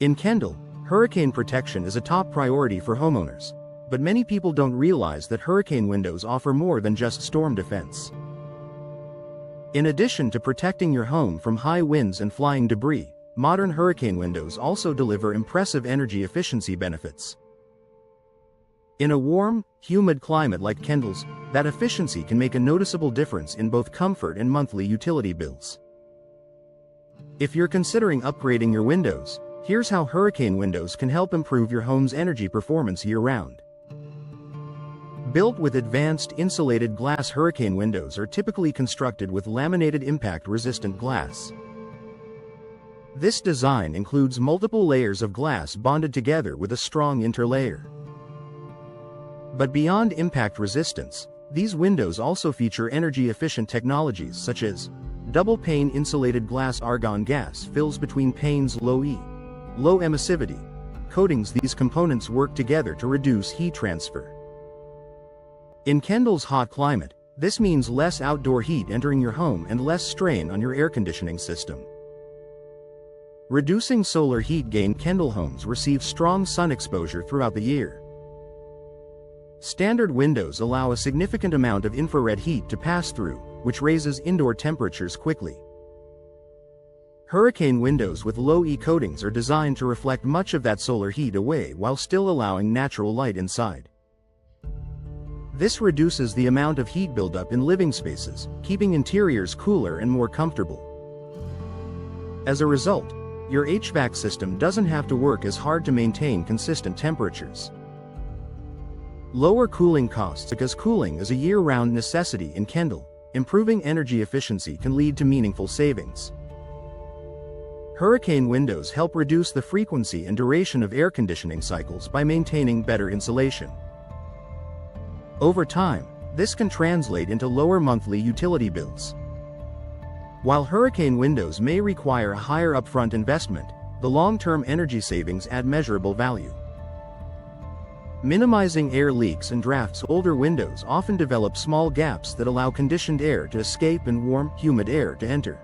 In Kendall, hurricane protection is a top priority for homeowners, but many people don't realize that hurricane windows offer more than just storm defense. In addition to protecting your home from high winds and flying debris, modern hurricane windows also deliver impressive energy efficiency benefits. In a warm, humid climate like Kendall's, that efficiency can make a noticeable difference in both comfort and monthly utility bills. If you're considering upgrading your windows, here's how hurricane windows can help improve your home's energy performance year-round. Built with advanced insulated glass, hurricane windows are typically constructed with laminated impact-resistant glass. This design includes multiple layers of glass bonded together with a strong interlayer. But beyond impact resistance, these windows also feature energy-efficient technologies such as double-pane insulated glass. Argon gas fills between panes. Low emissivity coatings. These components work together to reduce heat transfer. In Kendall's hot climate, this means less outdoor heat entering your home and less strain on your air conditioning system. Reducing solar heat gain. Kendall homes receive strong sun exposure throughout the year. Standard windows allow a significant amount of infrared heat to pass through, which raises indoor temperatures quickly. Hurricane windows with low E coatings are designed to reflect much of that solar heat away while still allowing natural light inside. This reduces the amount of heat buildup in living spaces, keeping interiors cooler and more comfortable. As a result, your HVAC system doesn't have to work as hard to maintain consistent temperatures. Lower cooling costs. Because cooling is a year-round necessity in Kendall, improving energy efficiency can lead to meaningful savings. Hurricane windows help reduce the frequency and duration of air conditioning cycles by maintaining better insulation. Over time, this can translate into lower monthly utility bills. While hurricane windows may require a higher upfront investment, the long-term energy savings add measurable value. Minimizing air leaks and drafts. Older windows often develop small gaps that allow conditioned air to escape and warm, humid air to enter.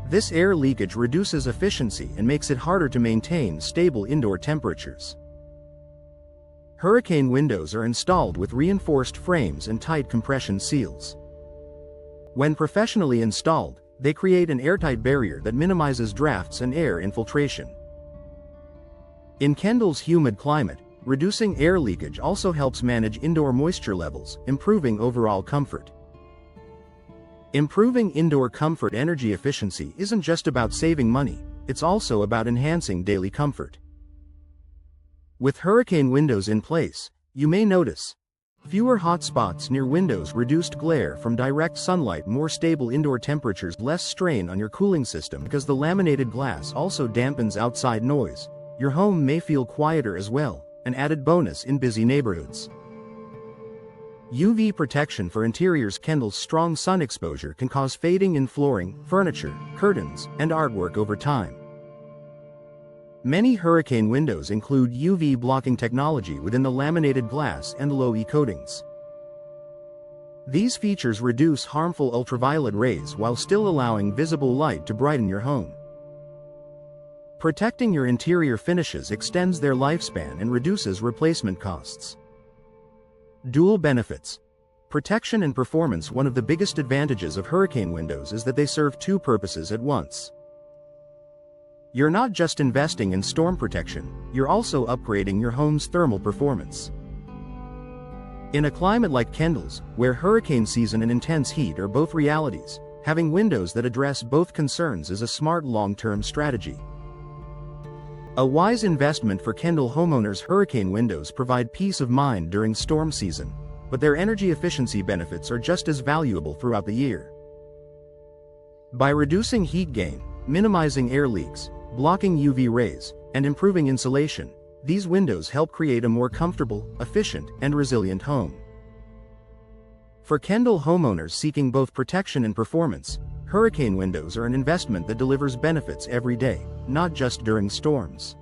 This air leakage reduces efficiency and makes it harder to maintain stable indoor temperatures. Hurricane windows are installed with reinforced frames and tight compression seals. When professionally installed, they create an airtight barrier that minimizes drafts and air infiltration. In Kendall's humid climate, reducing air leakage also helps manage indoor moisture levels, improving overall comfort. Improving indoor comfort. Energy efficiency isn't just about saving money, it's also about enhancing daily comfort. With hurricane windows in place, you may notice fewer hot spots near windows, reduced glare from direct sunlight, more stable indoor temperatures, less strain on your cooling system. Because the laminated glass also dampens outside noise, your home may feel quieter as well, an added bonus in busy neighborhoods. UV protection for interiors. Kendall's strong sun exposure can cause fading in flooring, furniture, curtains, and artwork over time. Many hurricane windows include UV blocking technology within the laminated glass and low E coatings. These features reduce harmful ultraviolet rays while still allowing visible light to brighten your home. Protecting your interior finishes extends their lifespan and reduces replacement costs. Dual benefits. Protection and performance. One of the biggest advantages of hurricane windows is that they serve two purposes at once. You're not just investing in storm protection, you're also upgrading your home's thermal performance. In a climate like Kendall's, where hurricane season and intense heat are both realities, having windows that address both concerns is a smart long-term strategy. A wise investment for Kendall homeowners. Hurricane windows provide peace of mind during storm season, but their energy efficiency benefits are just as valuable throughout the year. By reducing heat gain, minimizing air leaks, blocking UV rays, and improving insulation, these windows help create a more comfortable, efficient, and resilient home. For Kendall homeowners seeking both protection and performance, hurricane windows are an investment that delivers benefits every day, not just during storms.